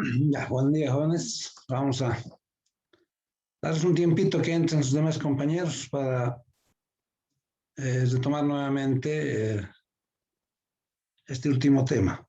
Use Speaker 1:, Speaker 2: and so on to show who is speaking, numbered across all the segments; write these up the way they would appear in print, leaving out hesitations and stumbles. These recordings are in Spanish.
Speaker 1: Ya, buen día, jóvenes. Vamos a darles un tiempito que entren sus demás compañeros para retomar nuevamente este último tema.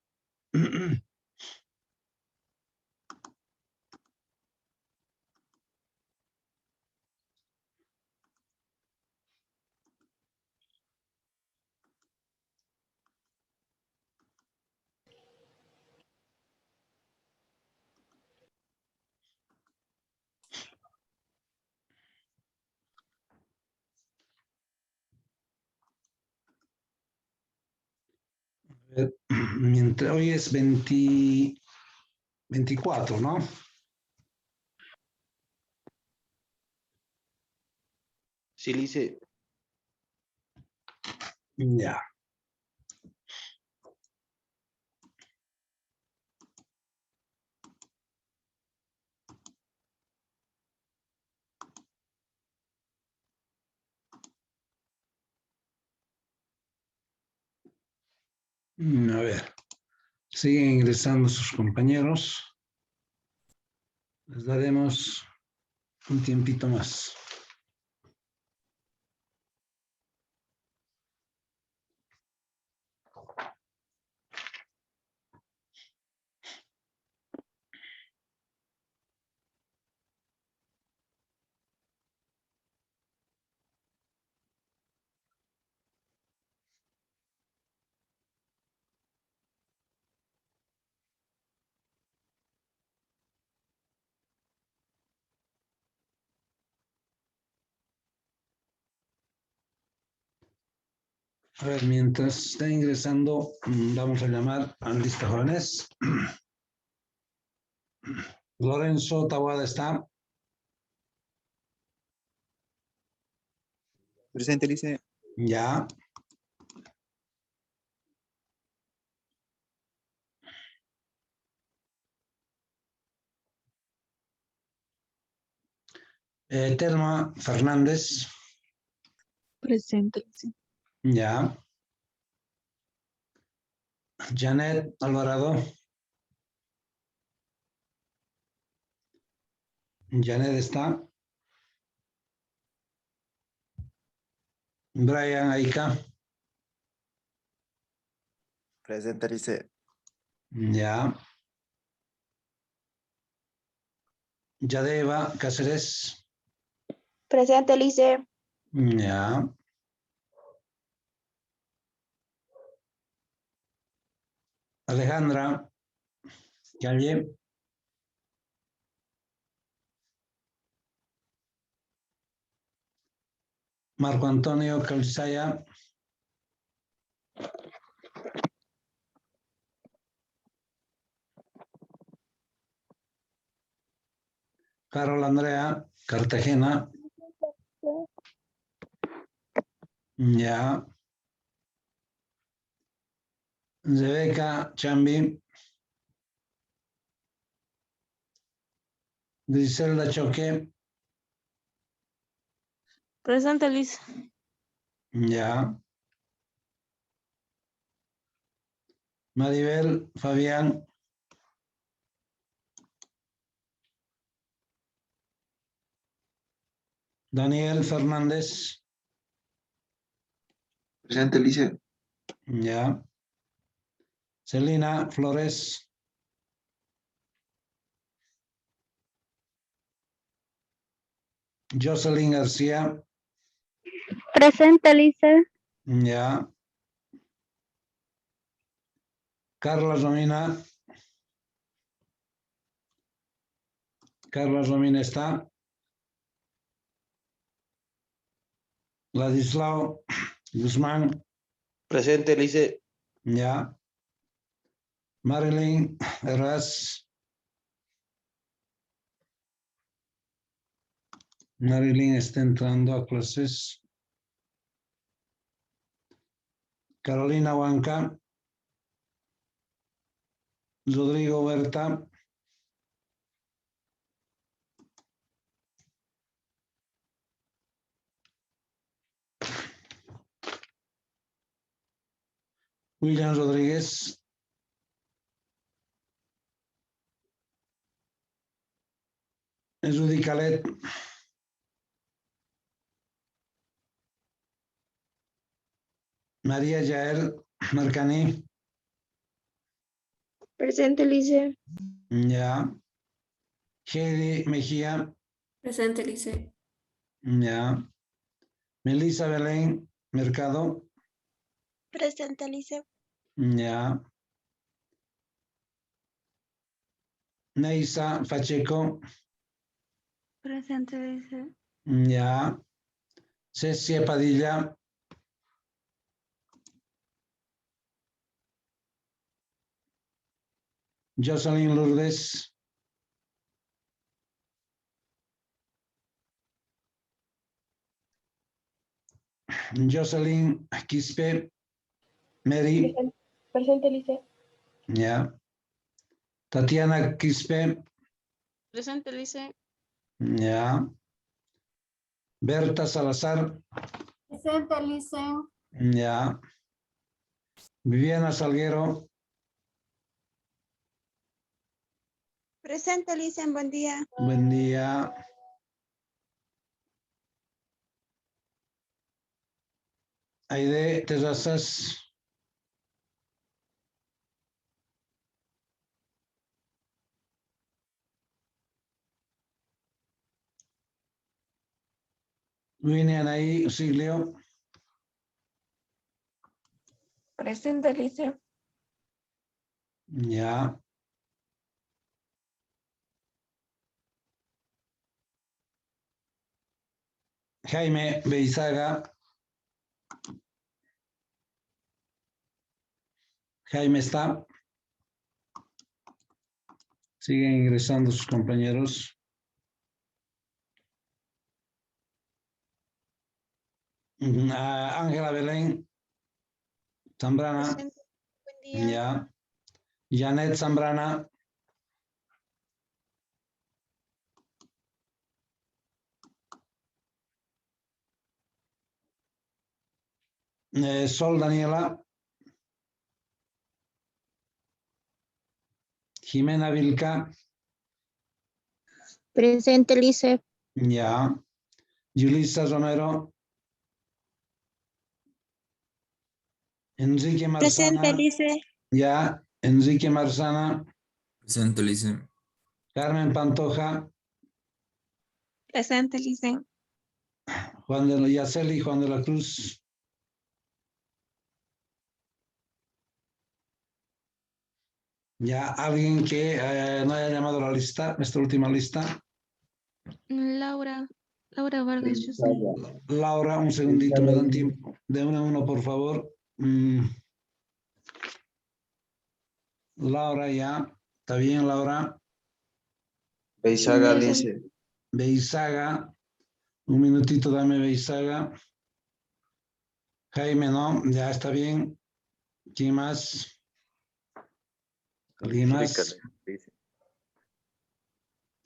Speaker 1: Mientras hoy es 24, ¿no?
Speaker 2: Sí, Lice.
Speaker 1: Ya. A ver, siguen ingresando sus compañeros. Les daremos un tiempito más. A ver, mientras está ingresando, vamos a llamar al lista jóvenes. Lorenzo Tawada está.
Speaker 3: Presente, Lice.
Speaker 1: Ya. Telma Fernández.
Speaker 4: Presente.
Speaker 1: Ya. Janet Alvarado. Janet está. Brian Aika.
Speaker 3: Presente, Lice.
Speaker 1: Ya. Yadeva Cáceres.
Speaker 5: Presente, Lice.
Speaker 1: Ya. Alejandra Calle. Marco Antonio Calzaya. Carol Andrea Cartagena. Ya. Rebeca Chambi. Griselda Choque.
Speaker 4: Presente, Lice.
Speaker 1: Ya. Maribel Fabián. Daniel Fernández.
Speaker 2: Presente, Lice.
Speaker 1: Ya. Celina Flores. Jocelyn García.
Speaker 5: Presente, Lice.
Speaker 1: Ya. Carla Romina. Carla Romina está. Ladislao Guzmán.
Speaker 2: Presente, Lice.
Speaker 1: Ya. Marilyn Herraz. Marilyn está entrando a clases. Carolina Huanca. Rodrigo Berta. William Rodríguez. Judy Calet. María Yael Marcani.
Speaker 5: Presente, Lice.
Speaker 1: Ya. Heidi Mejía.
Speaker 6: Presente, Lice.
Speaker 1: Ya. Melissa Belén Mercado.
Speaker 5: Presente, Lice.
Speaker 1: Ya. Neisa Pacheco.
Speaker 4: Presente, Lice.
Speaker 1: Ya. Cecia Padilla. Jocelyn Lourdes. Jocelyn Quispe. Mary.
Speaker 5: Presente, Lice.
Speaker 1: Ya. Tatiana Quispe.
Speaker 4: Presente, Lice.
Speaker 1: Ya. Berta Salazar.
Speaker 6: Presente, Lice.
Speaker 1: Ya. Viviana Salguero.
Speaker 5: Presente, Lice. Buen día.
Speaker 1: Buen día. Aide Terrazas. Winnie Anaí Siglio.
Speaker 6: Presente, Lice.
Speaker 1: Ya. Jaime Beizaga. Jaime está. Siguen ingresando sus compañeros. Ángela Belén Zambrana.
Speaker 5: Presente. Buen día.
Speaker 1: Ya. Janet Zambrana. Sol Daniela. Jimena Vilca.
Speaker 5: Presente, Lice.
Speaker 1: Ya. Yulisa Romero. Enrique Marzana.
Speaker 5: Presente, Lice.
Speaker 1: Ya. Enrique Marzana.
Speaker 7: Presente, Lice.
Speaker 1: Carmen Pantoja.
Speaker 5: Presente, Lice.
Speaker 1: Juan de la Yaceli, Juan de la Cruz. Ya, alguien que no haya llamado a la lista, nuestra última lista.
Speaker 4: Laura Vargas Llosa.
Speaker 1: Laura, un segundito, me dan tiempo. De uno a uno, por favor. Laura, ya. ¿Está bien, Laura?
Speaker 2: Beizaga, Lice.
Speaker 1: Beizaga. Un minutito, dame Beizaga. Jaime, no, ya está bien. ¿Quién más? ¿Alguien más?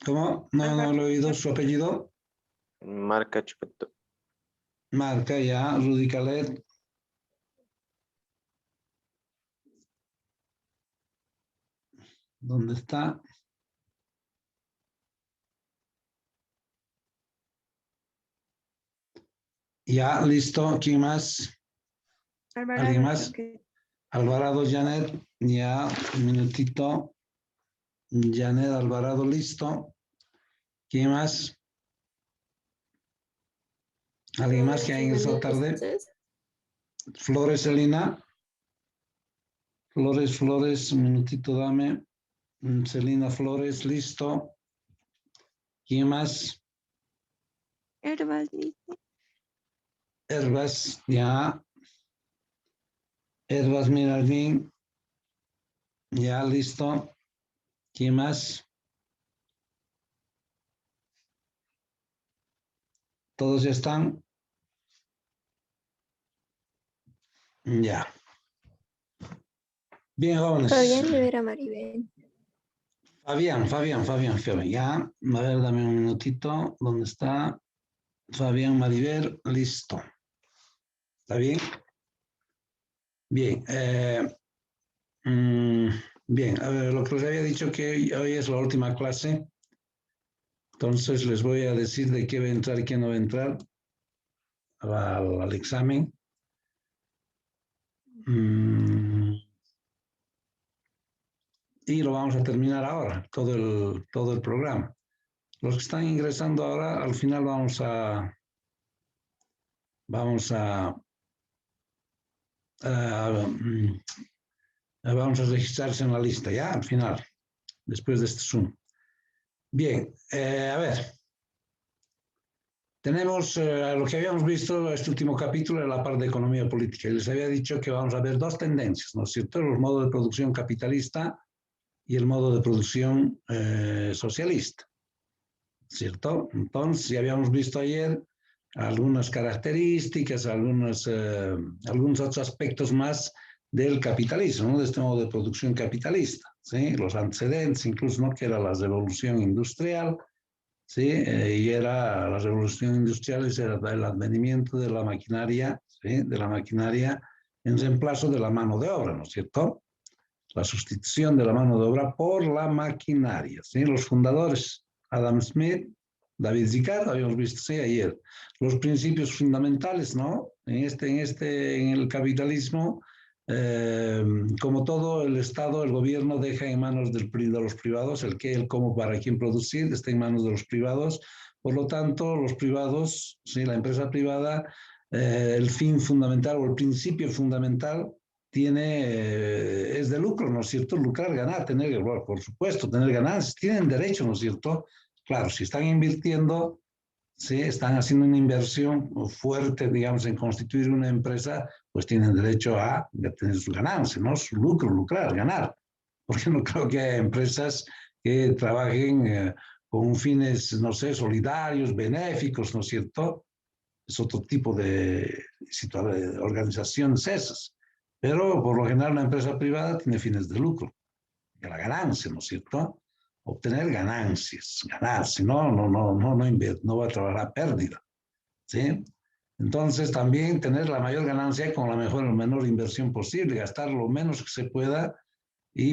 Speaker 1: ¿Cómo? No lo he oído. ¿Su apellido?
Speaker 2: Marca Chupeto.
Speaker 1: Marca, ya. Rudy Calet. ¿Dónde está? Ya, listo. ¿Quién más? ¿Alguien más? Alvarado Janet. Ya, un minutito. Janet Alvarado, listo. ¿Quién más? ¿Alguien más que haya ingresado tarde? Flores Celina. Flores, un minutito, dame. Celina Flores, listo. ¿Quién más?
Speaker 4: Herbas, Lice.
Speaker 1: Herbas, ya. Herbas Mirardín. Ya, listo. ¿Quién más? ¿Todos ya están? Ya. Bien, jóvenes.
Speaker 6: Fabián Rivera Maribel.
Speaker 1: Fabián. Ya. A ver, dame un minutito. ¿Dónde está? Fabián Maribel, listo. ¿Está bien? Bien. Bien, a ver, lo que les había dicho que hoy es la última clase. Entonces les voy a decir de qué va a entrar y qué no va a entrar al examen. Y lo vamos a terminar ahora, todo el programa. Los que están ingresando ahora, al final vamos a registrarse en la lista, ¿ya? Al final, después de este Zoom. Bien, a ver. Tenemos lo que habíamos visto este último capítulo de la parte de economía política. Y les había dicho que vamos a ver dos tendencias, ¿no es cierto? Los modos de producción capitalista y el modo de producción socialista, ¿cierto? Entonces, ya habíamos visto ayer algunas características, algunos otros aspectos más del capitalismo, ¿no? De este modo de producción capitalista, ¿sí? Los antecedentes, incluso, ¿no? Que era la revolución industrial, ¿sí? Y era la revolución industrial, era el advenimiento de la maquinaria, ¿sí? De la maquinaria en reemplazo de la mano de obra, ¿no es cierto? La sustitución de la mano de obra por la maquinaria, ¿sí? Los fundadores, Adam Smith, David Ricardo, habíamos visto, sí, ayer. Los principios fundamentales, ¿no? En el capitalismo, como todo el Estado, el gobierno deja en manos de los privados, el qué, el cómo, para quién producir, está en manos de los privados. Por lo tanto, los privados, ¿sí? La empresa privada, el fin fundamental o el principio fundamental es de lucro, ¿no es cierto? Lucrar, ganar, tener, bueno, por supuesto, tener ganancias, tienen derecho, ¿no es cierto? Claro, si están invirtiendo, ¿sí? Están haciendo una inversión fuerte, digamos, en constituir una empresa, pues tienen derecho a tener su ganancia, ¿no? Su lucro, lucrar, ganar. Porque no creo que haya empresas que trabajen con fines, no sé, solidarios, benéficos, ¿no es cierto? Es otro tipo de organizaciones esas. Pero por lo general una empresa privada tiene fines de lucro, de la ganancia, ¿no es cierto? Obtener ganancias, ganar, si no va a trabajar a pérdida, ¿sí? Entonces también tener la mayor ganancia con la menor inversión posible, gastar lo menos que se pueda,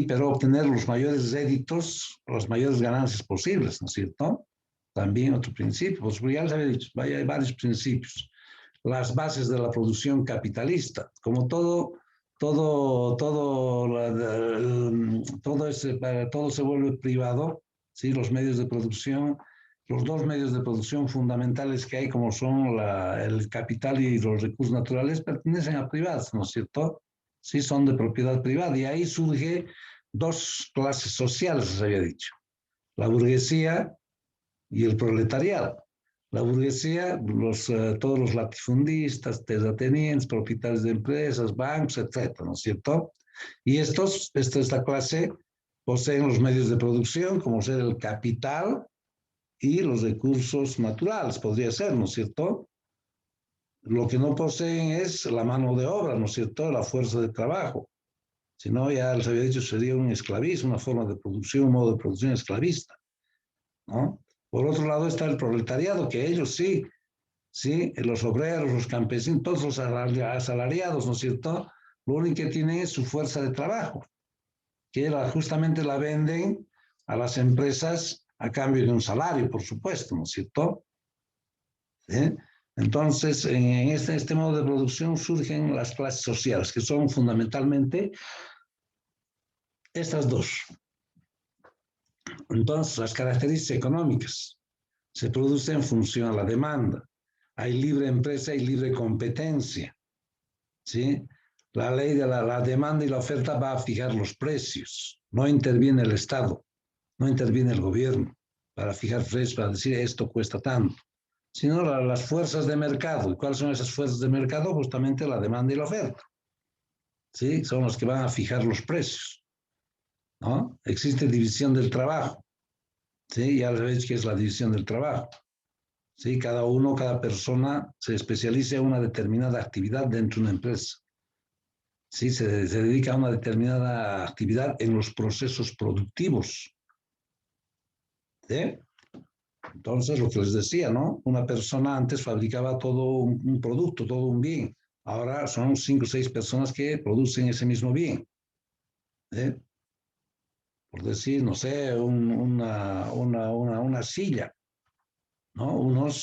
Speaker 1: pero obtener los mayores réditos, las mayores ganancias posibles, ¿no es cierto? También otro principio, pues ya les había dicho, hay varios principios. Las bases de la producción capitalista, como todo se vuelve privado, ¿sí? Los medios de producción, los dos medios de producción fundamentales que hay, como son el capital y los recursos naturales, pertenecen a privados, ¿no es cierto? Sí, son de propiedad privada. Y ahí surge dos clases sociales, se había dicho. La burguesía y el proletariado. La burguesía, todos los latifundistas, terratenientes, propietarios de empresas, bancos, etcétera, ¿no es cierto? Y esta clase poseen los medios de producción, como ser el capital y los recursos naturales, podría ser, ¿no es cierto? Lo que no poseen es la mano de obra, ¿no es cierto? La fuerza de trabajo. Si no, ya les había dicho, sería un esclavismo, una forma de producción, un modo de producción esclavista, ¿no? Por otro lado está el proletariado, que ellos sí, los obreros, los campesinos, todos los asalariados, ¿no es cierto? Lo único que tienen es su fuerza de trabajo, que justamente la venden a las empresas a cambio de un salario, por supuesto, ¿no es cierto? ¿Sí? Entonces, en este modo de producción surgen las clases sociales, que son fundamentalmente estas dos. Entonces, las características económicas se producen en función a la demanda. Hay libre empresa y libre competencia, ¿sí? La ley de la demanda y la oferta va a fijar los precios. No interviene el Estado, no interviene el gobierno para fijar precios, para decir esto cuesta tanto, sino las fuerzas de mercado. ¿Y cuáles son esas fuerzas de mercado? Justamente la demanda y la oferta, ¿sí? Son los que van a fijar los precios, ¿no? Existe división del trabajo, ¿sí? Ya sabéis qué es la división del trabajo. ¿Sí? Cada persona se especializa en una determinada actividad dentro de una empresa. ¿Sí? Se dedica a una determinada actividad en los procesos productivos. ¿Sí? Entonces, lo que les decía, ¿no? Una persona antes fabricaba todo un producto, todo un bien. Ahora son 5 o 6 personas que producen ese mismo bien. ¿Sí? Por decir, no sé, una silla. ¿no? Unos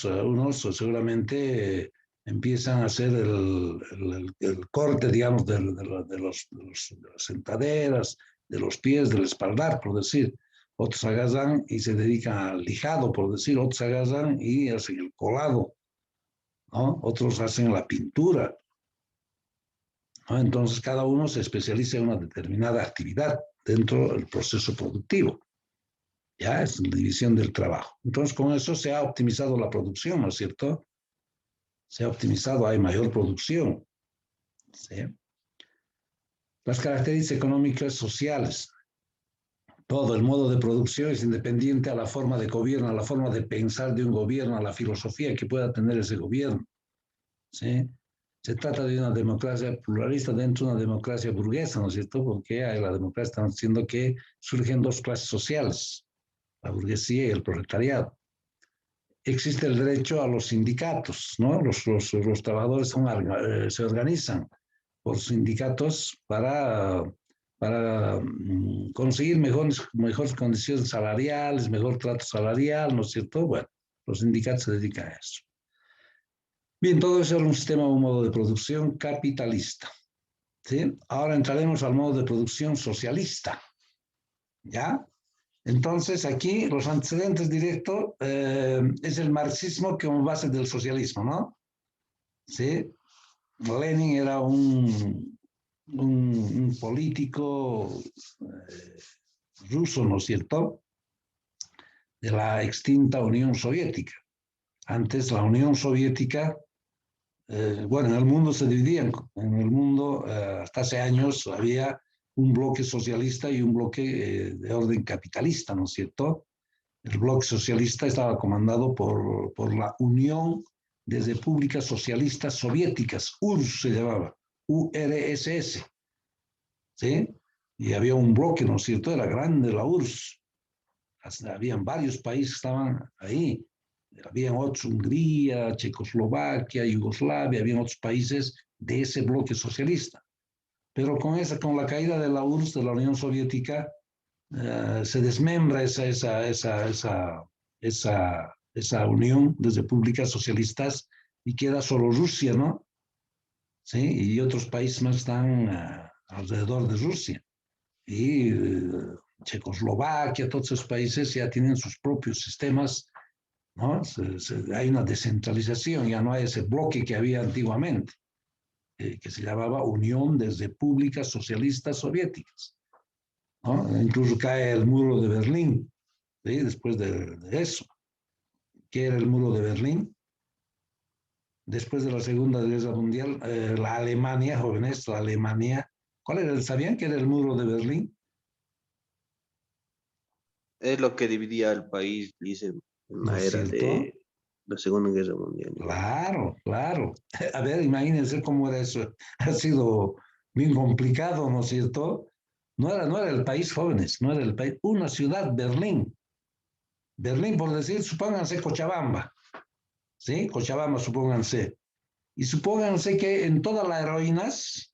Speaker 1: seguramente empiezan a hacer el corte, digamos, de las sentaderas, de los pies, del espaldar, por decir. Otros agarran y se dedican al lijado, por decir. Otros agarran y hacen el colado, ¿no? Otros hacen la pintura, ¿no? Entonces, cada uno se especializa en una determinada actividad dentro del proceso productivo. Ya es la división del trabajo. Entonces, con eso se ha optimizado la producción, ¿no es cierto? Se ha optimizado, hay mayor producción. ¿Sí? Las características económicas sociales. Todo el modo de producción es independiente a la forma de gobierno, a la forma de pensar de un gobierno, a la filosofía que pueda tener ese gobierno. ¿Sí? Se trata de una democracia pluralista dentro de una democracia burguesa, ¿no es cierto? Porque en la democracia estamos diciendo que surgen dos clases sociales, la burguesía y el proletariado. Existe el derecho a los sindicatos, ¿no? Los trabajadores se organizan por sindicatos para conseguir mejores condiciones salariales, mejor trato salarial, ¿no es cierto? Bueno, los sindicatos se dedican a eso. Bien, todo eso es un sistema o un modo de producción capitalista. ¿Sí? Ahora entraremos al modo de producción socialista. ¿Ya? Entonces, aquí los antecedentes directos es el marxismo como base del socialismo, ¿no? ¿Sí? Lenin era un político ruso, ¿no es cierto?, de la extinta Unión Soviética. Antes la Unión Soviética, bueno, en el mundo se dividían, en el mundo hasta hace años había un bloque socialista y un bloque de orden capitalista, ¿no es cierto? El bloque socialista estaba comandado por la Unión de Repúblicas Socialistas Soviéticas, URSS se llamaba, URSS, ¿sí? Y había un bloque, ¿no es cierto? Era grande la URSS. Habían varios países que estaban ahí. Habían otros, Hungría, Checoslovaquia, Yugoslavia, habían otros países de ese bloque socialista. Pero con la caída de la URSS, de la Unión Soviética, se desmembra esa unión de repúblicas socialistas y queda solo Rusia, ¿no? ¿Sí? Y otros países más están alrededor de Rusia. Y Checoslovaquia, todos esos países ya tienen sus propios sistemas, ¿no? Hay una descentralización, ya no hay ese bloque que había antiguamente, que se llamaba Unión de Repúblicas Socialistas Soviéticas, ¿no? Incluso cae el muro de Berlín, ¿sí? Después de eso. ¿Qué era el muro de Berlín? Después de la Segunda Guerra Mundial, la Alemania, jóvenes, la Alemania, ¿sabían qué era el muro de Berlín?
Speaker 2: Es lo que dividía al país, dice, en
Speaker 1: ¿No
Speaker 2: la
Speaker 1: es
Speaker 2: era
Speaker 1: cierto?
Speaker 2: de la Segunda Guerra Mundial.
Speaker 1: Claro, claro. A ver, imagínense cómo era eso. Ha sido bien complicado, ¿no es cierto? No era el país, jóvenes, no era el país. Una ciudad, Berlín. Berlín, por decir, supónganse Cochabamba. ¿Sí? Cochabamba, supónganse. Y supónganse que en todas las heroínas,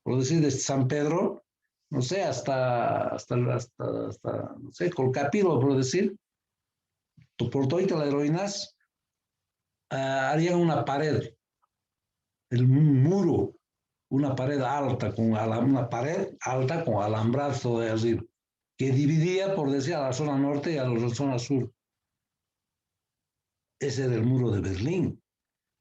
Speaker 1: por decir, desde San Pedro, no sé, hasta no sé, Colcapiro, por decir, por todas las heroínas, harían una pared, un muro, una pared alta con alambrazo de arriba, que dividía, por decir, a la zona norte y a la zona sur. Ese era el muro de Berlín.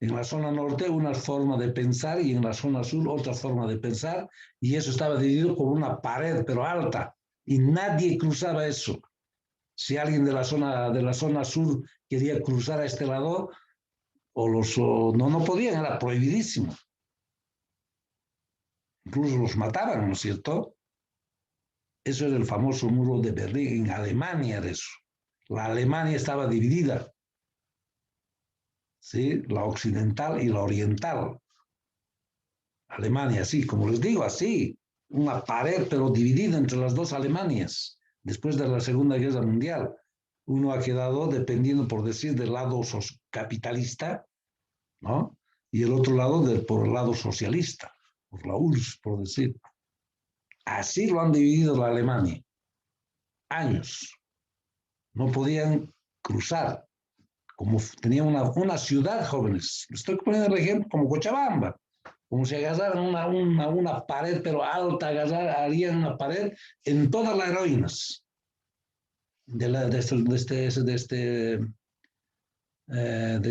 Speaker 1: En la zona norte una forma de pensar y en la zona sur otra forma de pensar, y eso estaba dividido por una pared, pero alta, y nadie cruzaba eso. Si alguien de la zona sur quería cruzar a este lado, no podían, era prohibidísimo. Incluso los mataban, ¿no es cierto? Eso era el famoso muro de Berlín. En Alemania era eso. La Alemania estaba dividida, ¿sí? La occidental y la oriental. Alemania, sí, como les digo, así, una pared, pero dividida entre las dos Alemanias, después de la Segunda Guerra Mundial. Uno ha quedado dependiendo, por decir, del lado capitalista, ¿no? Y el otro lado por el lado socialista, por la URSS, por decir. Así lo han dividido la Alemania. Años. No podían cruzar. como tenía una ciudad, jóvenes. Estoy poniendo el ejemplo como Cochabamba, como si agarraran una pared, pero alta, harían una pared en todas las heroínas de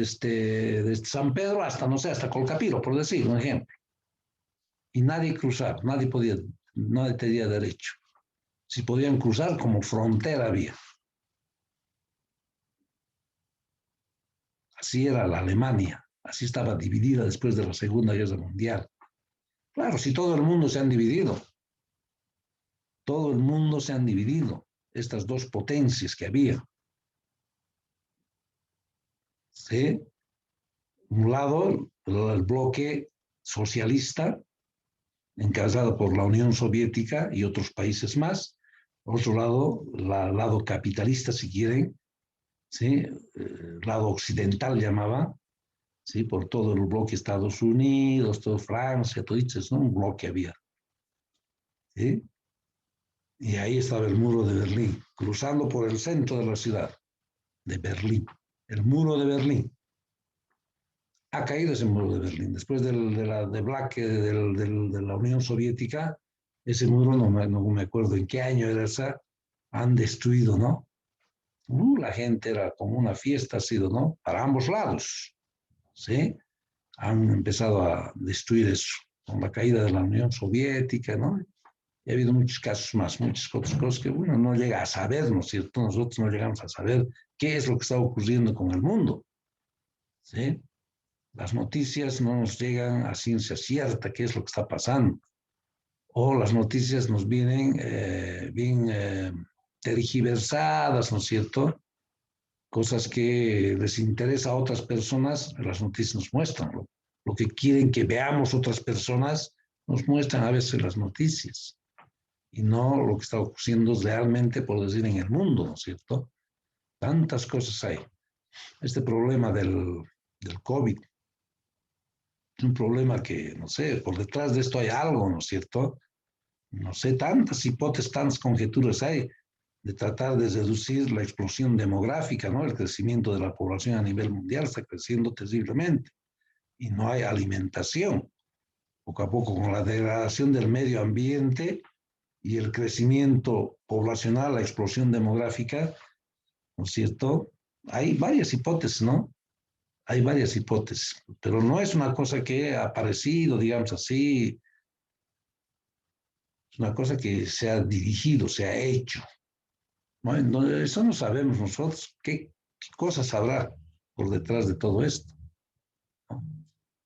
Speaker 1: este San Pedro hasta, no sé, hasta Colcapiro, por decir un ejemplo. Y nadie cruzaba, nadie tenía derecho. Si podían cruzar, como frontera había. Así era la Alemania, así estaba dividida después de la Segunda Guerra Mundial. Claro, si todo el mundo se han dividido, todo el mundo se han dividido, estas dos potencias que había. ¿Sí? Un lado, el bloque socialista, encabezado por la Unión Soviética y otros países más. Otro lado, el lado capitalista, si quieren, ¿sí? Lado occidental llamaba, ¿sí? Por todo el bloque Estados Unidos, todo Francia, todo eso, ¿no? Un bloque había. ¿Sí? Y ahí estaba el muro de Berlín, cruzando por el centro de la ciudad de Berlín, el muro de Berlín. Ha caído ese muro de Berlín. Después de la Unión Soviética, ese muro, no me acuerdo en qué año era esa, han destruido, ¿no? La gente era como una fiesta, ha sido, ¿no? Para ambos lados, ¿sí? Han empezado a destruir eso, con la caída de la Unión Soviética, ¿no? Y ha habido muchos casos más, muchas otras cosas que uno no llega a saber, ¿no es cierto? Nosotros no llegamos a saber qué es lo que está ocurriendo con el mundo, ¿sí? Las noticias no nos llegan a ciencia cierta qué es lo que está pasando. O las noticias nos vienen bien tergiversadas, ¿no es cierto? Cosas que les interesa a otras personas, las noticias nos muestran. Lo que quieren que veamos otras personas, nos muestran a veces las noticias. Y no lo que está ocurriendo realmente, por decir, en el mundo, ¿no es cierto? Tantas cosas hay. Este problema del COVID es un problema que, no sé, por detrás de esto hay algo, ¿no es cierto? No sé, tantas hipótesis, tantas conjeturas hay de tratar de reducir la explosión demográfica, ¿no? El crecimiento de la población a nivel mundial está creciendo terriblemente y no hay alimentación. Poco a poco, con la degradación del medio ambiente y el crecimiento poblacional, la explosión demográfica, ¿no es cierto? Hay varias hipótesis, ¿no? Hay varias hipótesis, pero no es una cosa que ha aparecido, digamos así, es una cosa que se ha dirigido, se ha hecho. ¿No? Eso no sabemos nosotros, qué cosas habrá por detrás de todo esto, ¿no?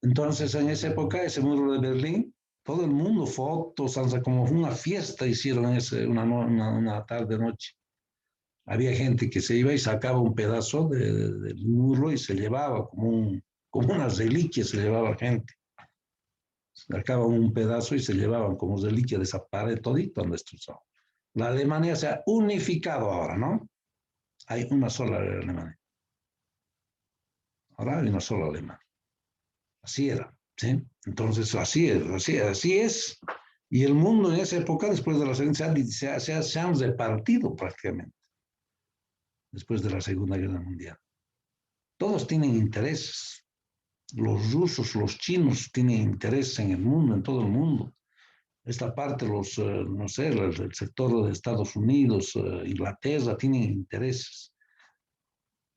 Speaker 1: Entonces, en esa época, ese muro de Berlín, todo el mundo, fotos, como una fiesta hicieron una tarde, noche. Había gente que se iba y sacaba un pedazo del muro y se llevaba como una reliquia, se llevaba gente. Sacaban un pedazo y se llevaban como reliquia de esa pared todito han destrozado. La Alemania se ha unificado ahora, ¿no? Hay una sola Alemania. Ahora hay una sola Alemania. Así era, ¿sí? Entonces, así es. Y el mundo en esa época, después de la Segunda, se han repartido prácticamente. Después de la Segunda Guerra Mundial. Todos tienen intereses. Los rusos, los chinos tienen intereses en el mundo, en todo el mundo. Esta parte, no sé, el sector de Estados Unidos, Inglaterra, tienen intereses.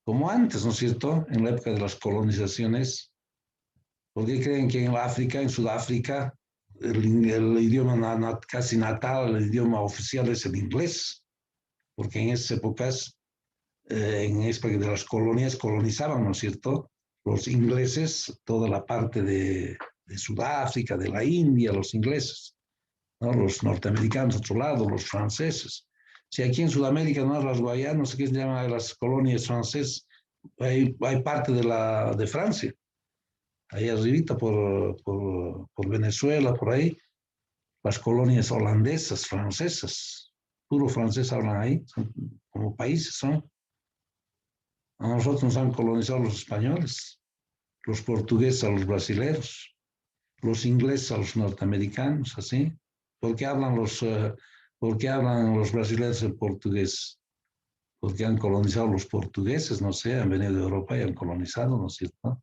Speaker 1: Como antes, ¿no es cierto? En la época de las colonizaciones. ¿Por qué creen que en África, en Sudáfrica, el idioma casi natal, el idioma oficial es el inglés? Porque en esas épocas, en esta de las colonias, colonizaban, ¿no es cierto? Los ingleses, toda la parte de Sudáfrica, de la India, los ingleses, ¿no? Los norteamericanos, otro lado, los franceses. Si aquí en Sudamérica, ¿no? Las Guayanas, no sé qué se llama, las colonias francesas, hay parte de Francia. Ahí arribita por Venezuela, por ahí, las colonias holandesas, francesas, puro francés hablan ahí, como países son. A nosotros nos han colonizado los españoles, los portugueses a los brasileños, los ingleses a los norteamericanos, así. ¿Por qué hablan los brasileños el portugués? porque han colonizado los portugueses, no sé, han venido de Europa y han colonizado, ¿no es cierto?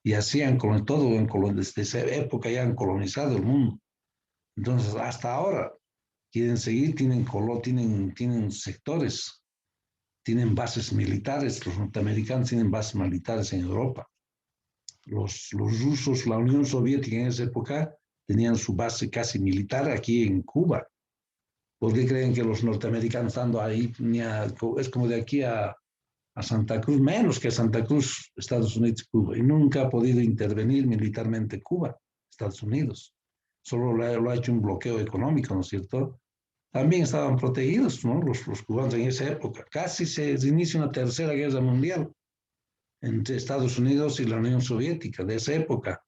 Speaker 1: Y así han colonizado, desde esa época ya han colonizado el mundo. Entonces, hasta ahora, quieren seguir, tienen sectores, tienen bases militares, los norteamericanos tienen bases militares en Europa. Los rusos, la Unión Soviética en esa época, tenían su base casi militar aquí en Cuba. ¿Por qué creen que los norteamericanos estando ahí, es como de aquí a Santa Cruz, menos que Santa Cruz, Estados Unidos y Cuba, y nunca ha podido intervenir militarmente Cuba, Estados Unidos? Solo lo ha hecho un bloqueo económico, ¿no es cierto? También estaban protegidos, ¿no? Los cubanos en esa época. Casi se inicia una tercera guerra mundial entre Estados Unidos y la Unión Soviética de esa época.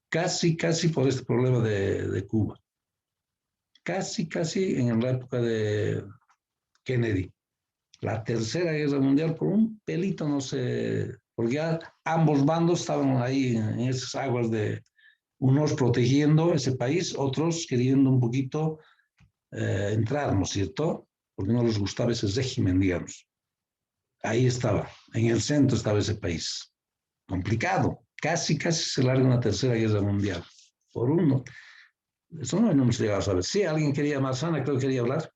Speaker 1: Casi por este problema de Cuba. Casi en la época de Kennedy. La tercera guerra mundial por un pelito, no sé, porque ya ambos bandos estaban ahí en esas aguas de unos protegiendo ese país, otros queriendo un poquito entrar, ¿no es cierto? Porque no les gustaba ese régimen, digamos. Ahí estaba, en el centro estaba ese país. Complicado. Casi se larga una tercera guerra mundial. Por uno. Eso no hemos llegado a saber. Sí, alguien quería, Marzana, creo que quería hablar.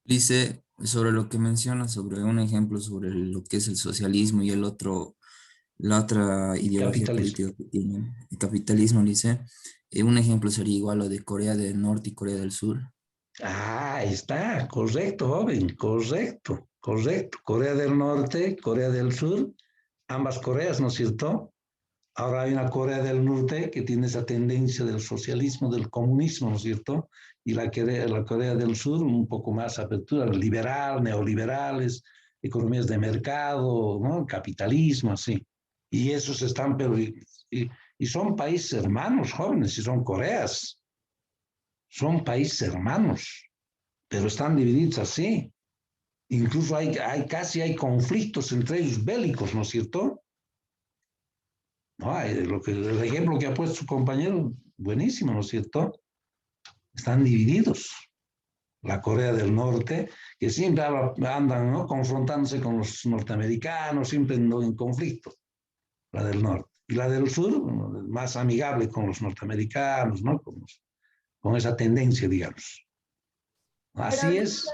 Speaker 7: Dice sobre lo que menciona, sobre un ejemplo sobre lo que es el socialismo y la otra ideología
Speaker 1: Capitalismo.
Speaker 7: política que tienen, el capitalismo, dice, un ejemplo sería igual lo de Corea del Norte y Corea del Sur.
Speaker 1: Ahí está, correcto, joven, correcto. Corea del Norte, Corea del Sur, ambas Coreas, ¿no es cierto? Ahora hay una Corea del Norte que tiene esa tendencia del socialismo, del comunismo, ¿no es cierto? Y la Corea del Sur un poco más apertura, liberal, neoliberales, economías de mercado, ¿no? Capitalismo, así. Y esos están, y son países hermanos, jóvenes, y son Coreas. Son países hermanos, pero están divididos así. Incluso casi hay conflictos entre ellos bélicos, ¿no es cierto? No, el ejemplo que ha puesto su compañero, buenísimo, ¿no es cierto? Están divididos. La Corea del Norte, que siempre andan, ¿no?, confrontándose con los norteamericanos, siempre en conflicto. La del norte. Y la del sur, más amigable con los norteamericanos, ¿no? Con esa tendencia, digamos. Así es.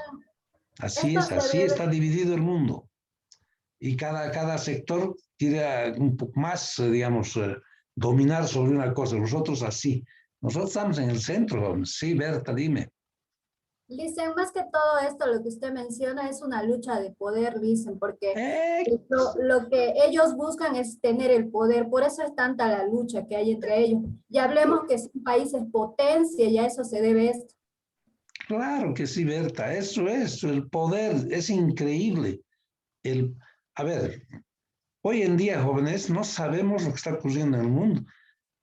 Speaker 1: Así está dividido el mundo. Y cada sector quiere un poco más, digamos, dominar sobre una cosa, los otros así. Nosotros estamos en el centro. Sí, Berta, dime.
Speaker 8: Dicen, más que todo esto, lo que usted menciona es una lucha de poder, dicen, porque lo que ellos buscan es tener el poder, por eso es tanta la lucha que hay entre ellos. Y hablemos que son países potencia y a eso se debe esto.
Speaker 1: Claro que sí, Berta, eso es, el poder es increíble. A ver, hoy en día, jóvenes, no sabemos lo que está ocurriendo en el mundo.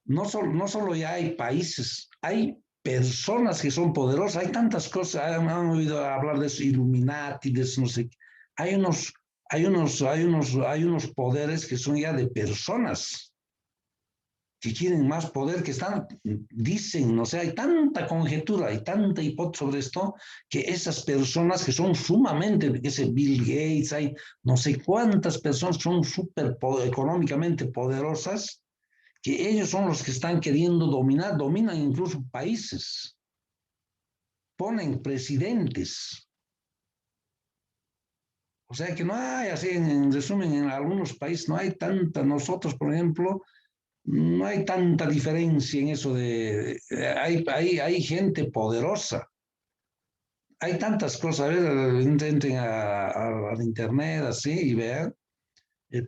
Speaker 1: No solo ya hay países, hay personas que son poderosas, hay tantas cosas, han oído hablar de eso, Illuminati, de eso, no sé. Hay unos poderes que son ya de personas que quieren más poder, que dicen, no sé, hay tanta conjetura, hay tanta hipótesis sobre esto, que esas personas que son sumamente, ese Bill Gates, hay no sé cuántas personas que son económicamente poderosas, que ellos son los que están queriendo dominan incluso países, ponen presidentes. O sea que no hay, así en resumen, en algunos países no hay nosotros, por ejemplo, no hay tanta diferencia en eso hay gente poderosa. Hay tantas cosas, a ver, intenten al internet así y vean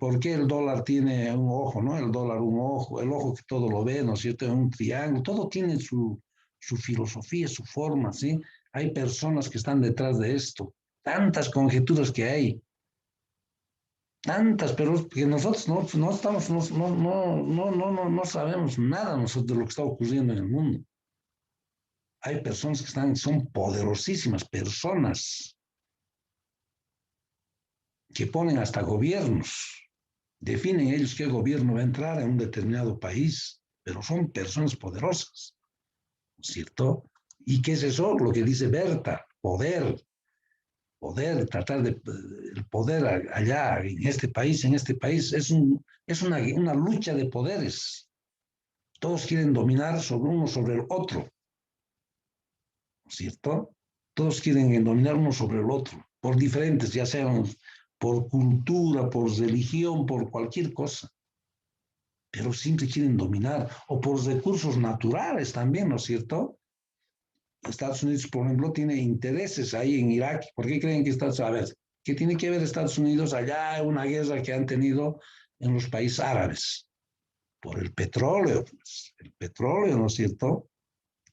Speaker 1: por qué el dólar tiene un ojo, ¿no? El dólar un ojo, el ojo que todo lo ve, ¿no es cierto? Es un triángulo, todo tiene su filosofía, su forma, ¿sí? Hay personas que están detrás de esto, tantas conjeturas que hay. Tantas, pero que nosotros no sabemos nada nosotros de lo que está ocurriendo en el mundo. Hay personas que son poderosísimas, personas que ponen hasta gobiernos, definen ellos qué gobierno va a entrar en un determinado país, pero son personas poderosas, ¿no es cierto? ¿Y qué es eso? Lo que dice Berta, poder. poder, tratar de el poder allá, en este país, es una lucha de poderes. Todos quieren dominar sobre uno sobre el otro, ¿no es cierto? Todos quieren dominar uno sobre el otro, por diferentes, ya sean por cultura, por religión, por cualquier cosa. Pero siempre quieren dominar, o por recursos naturales también, ¿no es cierto? Estados Unidos, por ejemplo, tiene intereses ahí en Irak. ¿Por qué creen que Estados Unidos? A ver, ¿qué tiene que ver Estados Unidos allá? Una guerra que han tenido en los países árabes. Por el petróleo, pues, el petróleo, ¿no es cierto?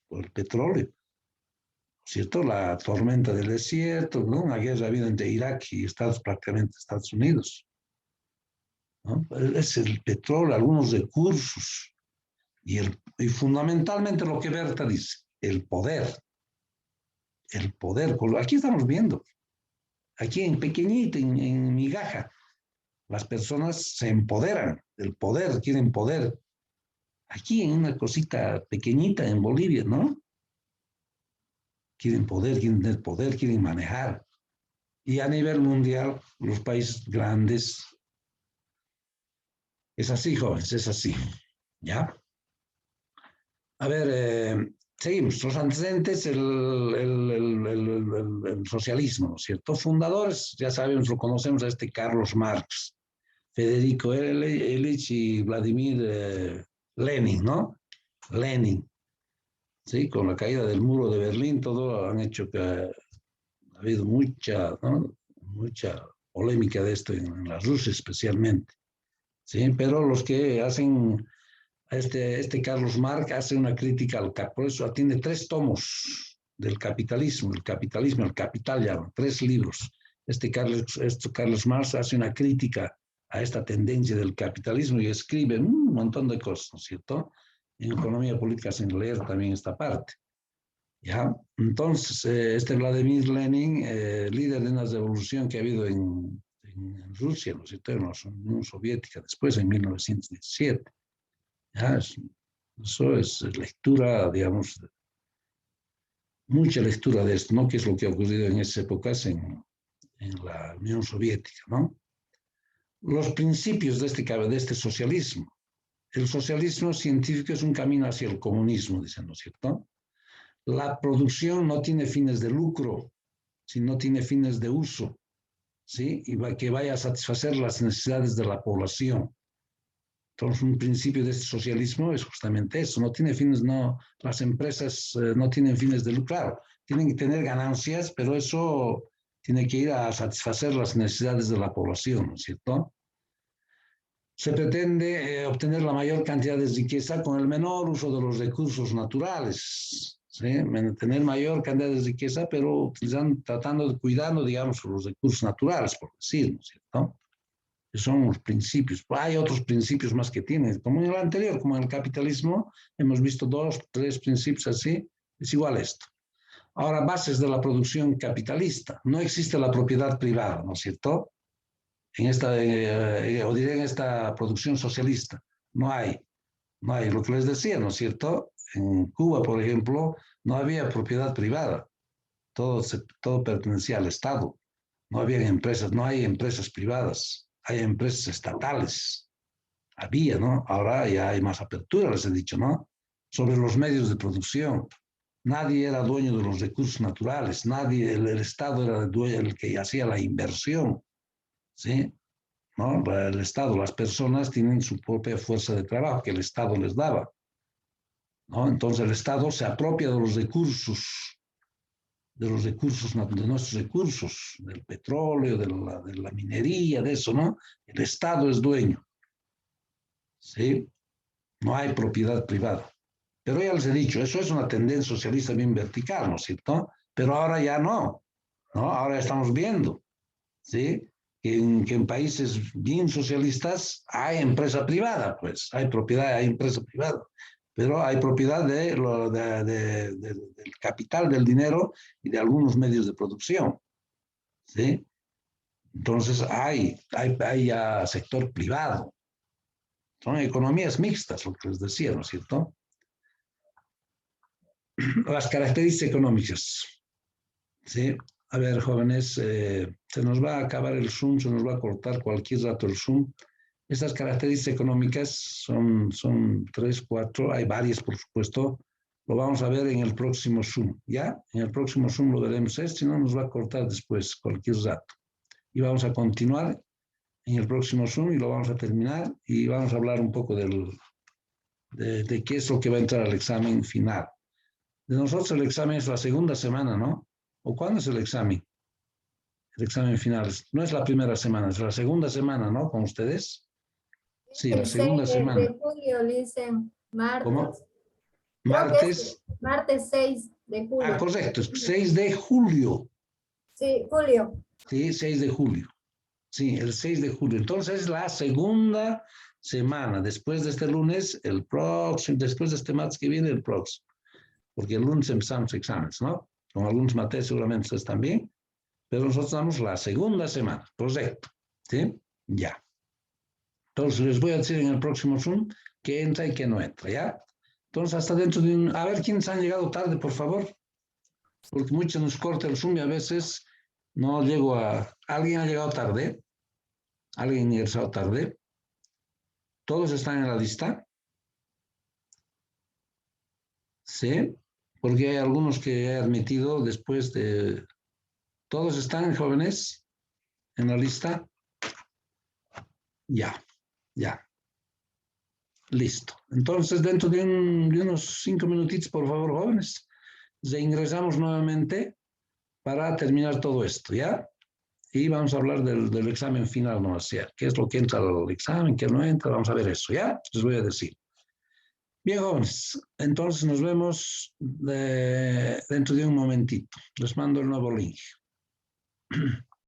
Speaker 1: Por el petróleo, ¿no es cierto? La tormenta del desierto, ¿no? Una guerra ha habido entre Irak y prácticamente Estados Unidos, ¿no? Es el petróleo, algunos recursos, y fundamentalmente lo que Berta dice, el poder. El poder, aquí estamos viendo, aquí en pequeñito, en migaja, las personas se empoderan del poder, quieren poder. Aquí en una cosita pequeñita en Bolivia, ¿no? Quieren poder, quieren tener poder, quieren manejar. Y a nivel mundial, los países grandes, es así, jóvenes, es así, ¿ya? A ver, seguimos. Los antecedentes, el socialismo, ¿no es cierto? Fundadores, ya sabemos, lo conocemos a este Carlos Marx, Federico Ilich y Vladimir Lenin, ¿no? Lenin, ¿sí? Con la caída del muro de Berlín, todo han hecho que ha habido mucha, ¿no? Mucha polémica de esto en la Rusia especialmente, ¿sí? Pero los que hacen... Este Carlos Marx hace una crítica al capital, por eso tiene 3 tomos del capitalismo, el capital llaman, 3 libros. Carlos Marx hace una crítica a esta tendencia del capitalismo y escribe un montón de cosas, ¿no es cierto? En economía política sin leer también esta parte. ¿Ya? Entonces, este Vladimir Lenin, líder de una revolución que ha habido en Rusia, ¿no es cierto? En la Unión Soviética, después en 1917. ¿Ya? Eso es lectura, digamos, mucha lectura de esto, ¿no? ¿Qué es lo que ha ocurrido en esas épocas en la Unión Soviética, ¿no? Los principios de este socialismo. El socialismo científico es un camino hacia el comunismo, dicen, ¿no es cierto? La producción no tiene fines de lucro, sino tiene fines de uso, ¿sí? Y que vaya a satisfacer las necesidades de la población. Entonces, un principio de este socialismo es justamente eso, no tiene fines, las empresas no tienen fines de lucro, claro, tienen que tener ganancias, pero eso tiene que ir a satisfacer las necesidades de la población, ¿no es cierto? Se pretende obtener la mayor cantidad de riqueza con el menor uso de los recursos naturales, ¿sí? Tener mayor cantidad de riqueza, pero tratando de cuidando, digamos, los recursos naturales, por decir, ¿no es cierto? Son los principios. Hay otros principios más que tienen, como en el anterior, como en el capitalismo, hemos visto 2, 3 principios así, es igual esto. Ahora, bases de la producción capitalista. No existe la propiedad privada, ¿no es cierto? En esta, o diré en esta producción socialista, no hay lo que les decía, ¿no es cierto? En Cuba, por ejemplo, no había propiedad privada, todo pertenecía al Estado, no había empresas, no hay empresas privadas. Hay empresas estatales, había, ¿no? Ahora ya hay más apertura, les he dicho, ¿no? Sobre los medios de producción. Nadie era dueño de los recursos naturales, el Estado era el que hacía la inversión, ¿sí? ¿No? El Estado, las personas tienen su propia fuerza de trabajo que el Estado les daba, ¿no? Entonces el Estado se apropia de nuestros recursos, del petróleo, de la minería, de eso, ¿no? El Estado es dueño, ¿sí? No hay propiedad privada. Pero ya les he dicho, eso es una tendencia socialista bien vertical, ¿no es cierto? Pero ahora ya no, ¿no? Ahora estamos viendo, ¿sí? Que en países bien socialistas hay empresa privada, pues, hay propiedad, hay empresa privada. Pero hay propiedad del capital, del dinero y de algunos medios de producción, ¿sí? Entonces hay ya sector privado. Son economías mixtas, lo que les decía, ¿no es cierto? Las características económicas, ¿sí? A ver, jóvenes, se nos va a acabar el Zoom, se nos va a cortar cualquier rato el Zoom. Estas características económicas son 3, 4, hay varias, por supuesto. Lo vamos a ver en el próximo Zoom, ¿ya? En el próximo Zoom lo veremos, si no nos va a cortar después, cualquier rato. Y vamos a continuar en el próximo Zoom y lo vamos a terminar y vamos a hablar un poco de qué es lo que va a entrar al examen final. De nosotros el examen es la segunda semana, ¿no? ¿O cuándo es el examen? El examen final. No es la primera semana, es la segunda semana, ¿no? ¿Con ustedes? Sí, la segunda semana.
Speaker 8: De julio, dicen martes.
Speaker 1: ¿Cómo?
Speaker 8: Creo que
Speaker 1: Martes.
Speaker 8: es martes 6 de julio.
Speaker 1: Ah, correcto, es 6 de julio.
Speaker 8: Sí, julio.
Speaker 1: Sí, 6 de julio. Sí, el 6 de julio. Entonces es la segunda semana. Después de este lunes, el próximo, después de este martes que viene, el próximo. Porque el lunes empezamos exámenes, ¿no? Con algunos materias seguramente ustedes también. Pero nosotros damos la segunda semana, correcto. ¿Sí? Ya. Entonces les voy a decir en el próximo Zoom qué entra y qué no entra, ¿ya? Entonces hasta dentro de un... A ver, ¿quiénes han llegado tarde, por favor? Porque muchos nos corta el Zoom y a veces no llego a... ¿Alguien ha llegado tarde? ¿Alguien ha ingresado tarde? ¿Todos están en la lista? Sí, porque hay algunos que he admitido después de... ¿Todos están, jóvenes, en la lista? Ya, ya. Listo. Entonces, dentro de unos 5 minutitos, por favor, jóvenes, ingresamos nuevamente para terminar todo esto, ¿ya? Y vamos a hablar del examen final, ¿no? O sea, qué es lo que entra al examen, qué no entra, vamos a ver eso, ¿ya? Les voy a decir. Bien, jóvenes, entonces nos vemos dentro de un momentito. Les mando el nuevo link.